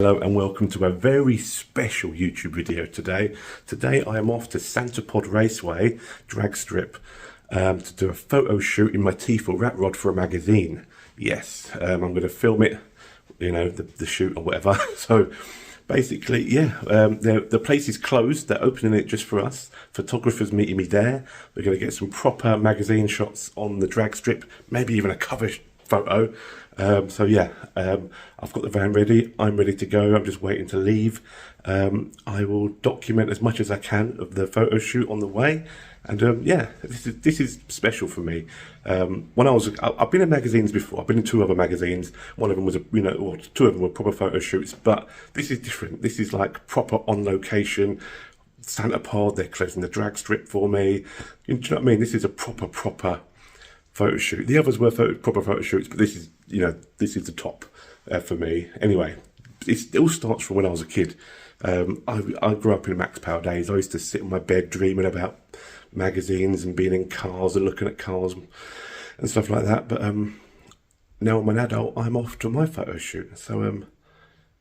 Hello and welcome to a very special YouTube video today. Today I am off to Santa Pod Raceway drag strip to do a photo shoot in my T4 rat rod for a magazine. Yes, I'm going to film it, you know, the shoot or whatever. So basically, yeah, the place is closed. They're opening it just for us. Photographers meeting me there. We're going to get some proper magazine shots on the drag strip, maybe even a cover photo. So yeah, I've got the van ready. I'm ready to go. I'm just waiting to leave. I will document as much as I can of the photo shoot on the way. And yeah, this is special for me. When I've been in magazines before. I've been in 2 other magazines. One of them was or 2 of them were proper photo shoots. But this is different. This is like proper on location. Santa Pod, they're closing the drag strip for me. Do you know what I mean? This is a proper photo shoot. The others were proper photo shoots, but this is, you know, this is the top for me. Anyway, it all starts from when I was a kid. I grew up in Max Power days. I used to sit in my bed dreaming about magazines and being in cars and looking at cars and stuff like that. But now I'm an adult, I'm off to my photo shoot. So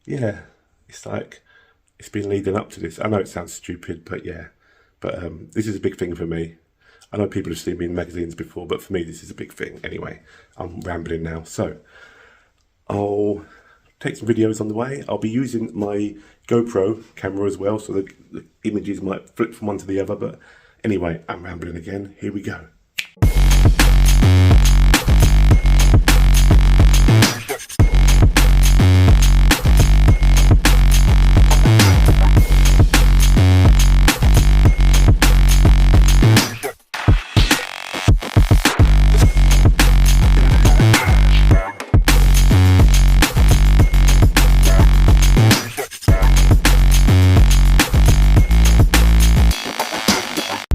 yeah, it's like it's been leading up to this. I know it sounds stupid, but yeah, but this is a big thing for me. I know people have seen me in magazines before, but for me, this is a big thing. Anyway, I'm rambling now. So I'll take some videos on the way. I'll be using my GoPro camera as well, so the images might flip from one to the other. But anyway, I'm rambling again. Here we go.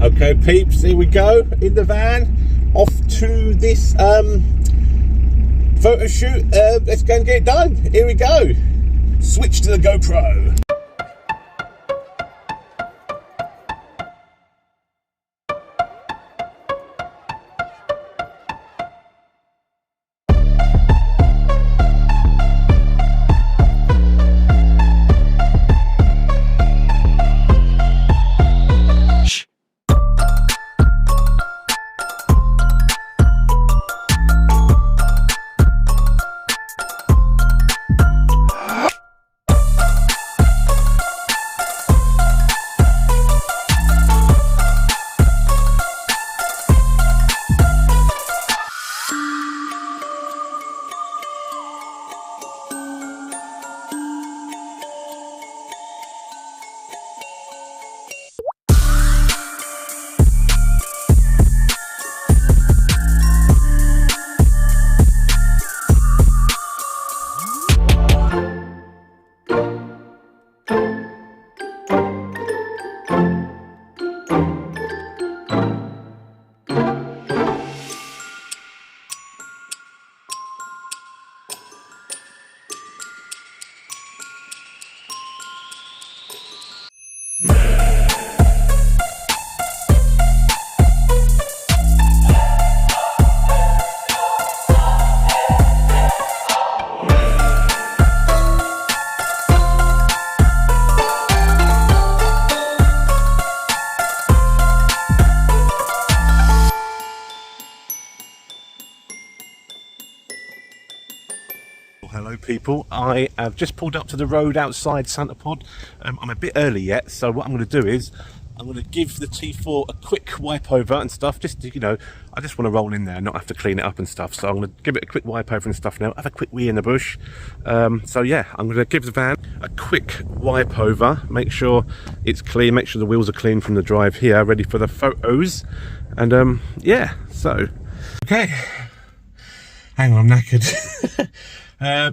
Okay, peeps, here we go in the van, off to this photo shoot. Let's go and get it done. Here we go. Switch to the GoPro. Hello people, I have just pulled up to the road outside Santa Pod. I'm a bit early yet, so what I'm going to do is I'm going to give the T4 a quick wipe over and stuff, just to, you know, I just want to roll in there and not have to clean it up and stuff. So I'm going to give it a quick wipe over and stuff now, have a quick wee in the bush. So yeah, I'm going to give the van a quick wipe over, make sure it's clean, make sure the wheels are clean from the drive here, ready for the photos. And yeah, so okay, hang on, I'm knackered.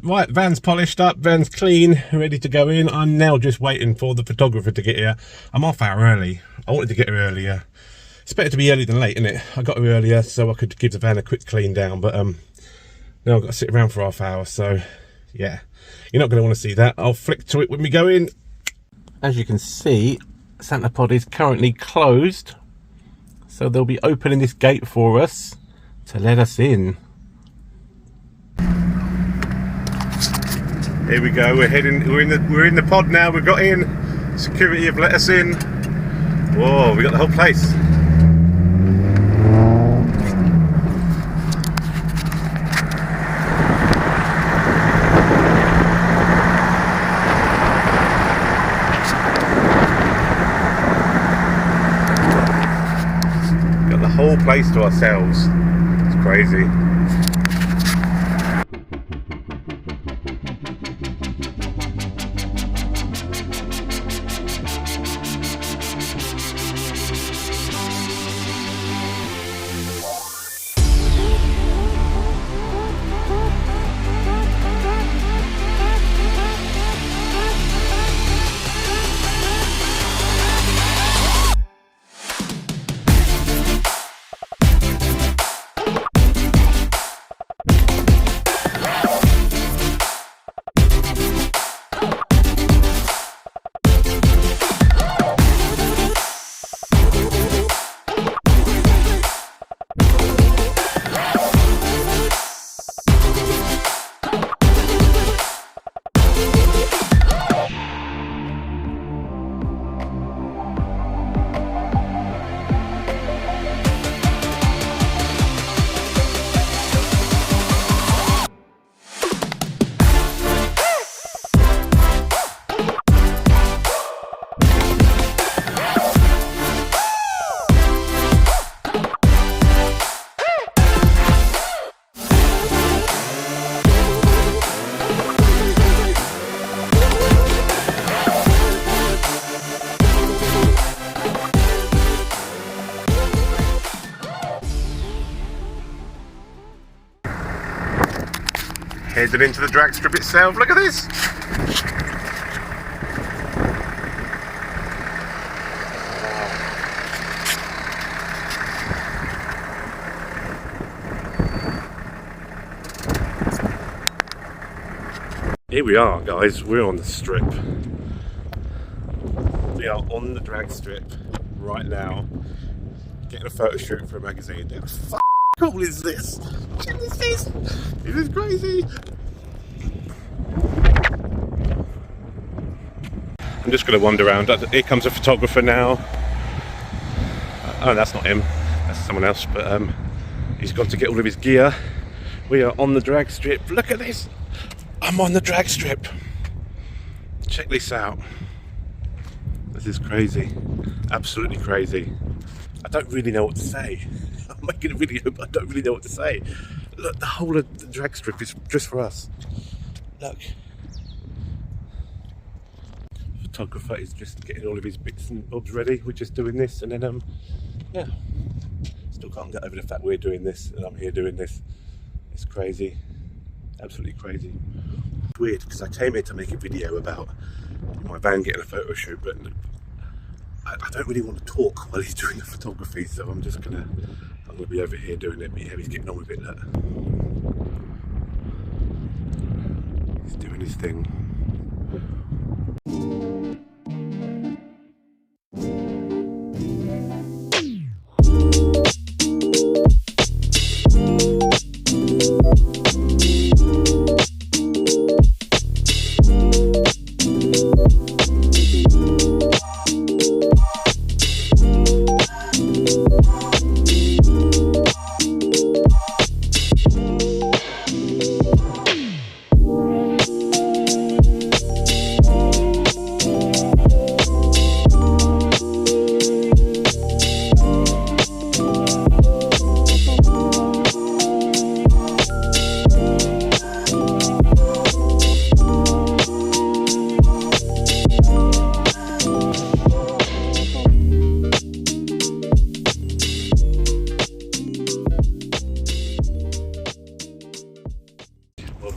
Right, van's polished up, van's clean, ready to go in. I'm now just waiting for the photographer to get here. I'm half hour early. I wanted to get here earlier. It's better to be early than late, isn't it? I got here earlier so I could give the van a quick clean down, but now I've got to sit around for half hour, so yeah. You're not going to want to see that. I'll flick to it when we go in. As you can see, Santa Pod is currently closed, so they'll be opening this gate for us to let us in. Here we go. We're in the pod now. We've got in. Security have let us in. Whoa, we got the whole place. Got the whole place to ourselves. It's crazy. Headed into the drag strip itself. Look at this! Here we are, guys. We're on the strip. We are on the drag strip right now, getting a photo shoot for a magazine. How f*** cool is this? What is this? It is crazy. I'm just going to wander around. Here comes a photographer now. Oh, that's not him. That's someone else. But he's gone to get all of his gear. We are on the drag strip. Look at this. I'm on the drag strip. Check this out. This is crazy. Absolutely crazy. I don't really know what to say. I'm making a video, but I don't really know what to say. Look, the whole of the drag strip is just for us. Look. Photographer is just getting all of his bits and bobs ready. We're just doing this, and then yeah. Still can't get over the fact we're doing this and I'm here doing this. It's crazy. Absolutely crazy. It's weird because I came here to make a video about my van getting a photo shoot, but I don't really want to talk while he's doing the photography, so I'm gonna be over here doing it. But yeah, he's getting on with it. Look. He's doing his thing.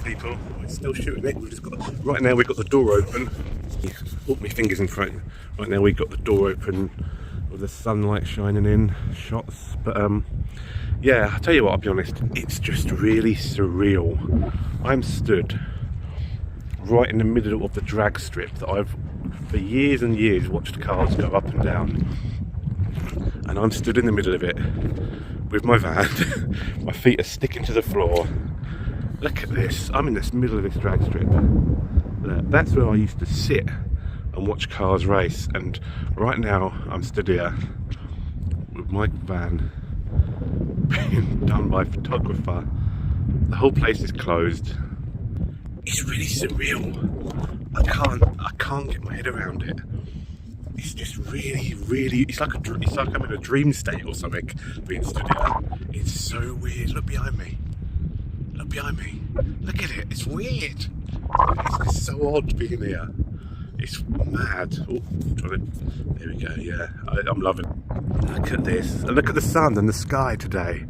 People, we're still shooting it. We've just got right now. We've got the door open. Oh, my fingers in front. Right now we've got the door open with the sunlight shining in. Shots, but yeah. I tell you what. I'll be honest. It's just really surreal. I'm stood right in the middle of the drag strip that I've, for years and years, watched cars go up and down, and I'm stood in the middle of it with my van. My feet are sticking to the floor. Look at this. I'm in the middle of this drag strip. That's where I used to sit and watch cars race, and right now I'm stood here with my van being done by a photographer. The whole place is closed. It's really surreal. I can't get my head around it. It's just really, it's like I'm in a dream state or something being stood here. It's so weird. Look behind me. Look behind me. Look at it. It's weird. It's just so odd being here. It's mad. Oh, there we go. Yeah, I'm loving it. Look at this. And look at the sun and the sky today.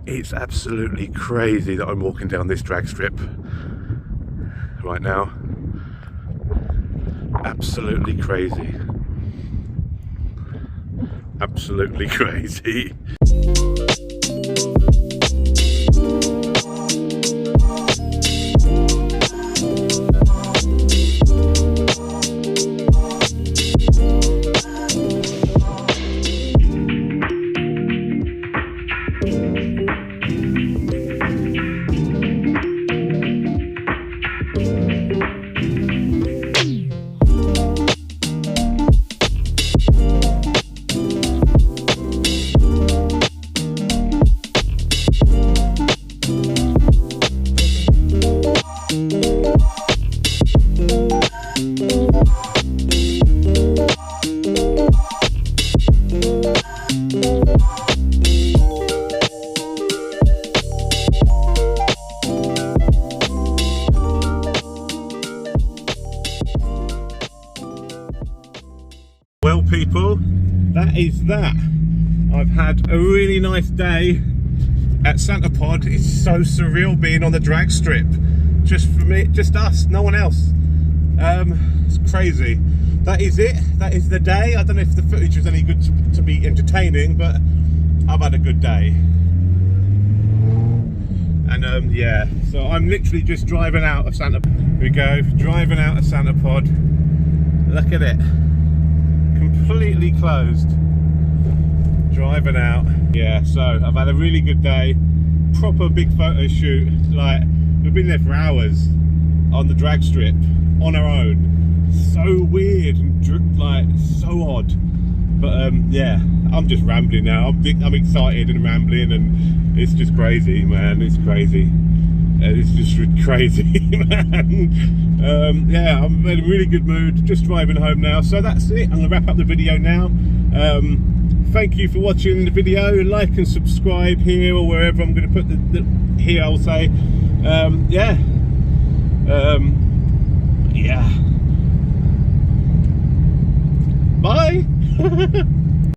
It's absolutely crazy that I'm walking down this drag strip right now. Absolutely crazy. Absolutely crazy. Well people, that is that. I've had a really nice day at Santa Pod. It's so surreal being on the drag strip. Just for me, just us, no one else. It's crazy. That is it, that is the day. I don't know if the footage was any good to be entertaining, but I've had a good day. And yeah, so I'm literally just driving out of Santa Pod. Here we go, driving out of Santa Pod. Look at it. Completely closed. Driving out. Yeah, so I've had a really good day. Proper big photo shoot. Like, we've been there for hours on the drag strip on our own. So weird and like so odd. But yeah, I'm just rambling now. I'm excited and rambling, and it's just crazy, man. It's crazy. It's just crazy, man. Yeah, I'm in a really good mood, just driving home now. So that's it, I'm gonna wrap up the video now. Thank you for watching the video. Like and subscribe here or wherever. I'm gonna put the here, I'll say. Yeah. Yeah. Bye.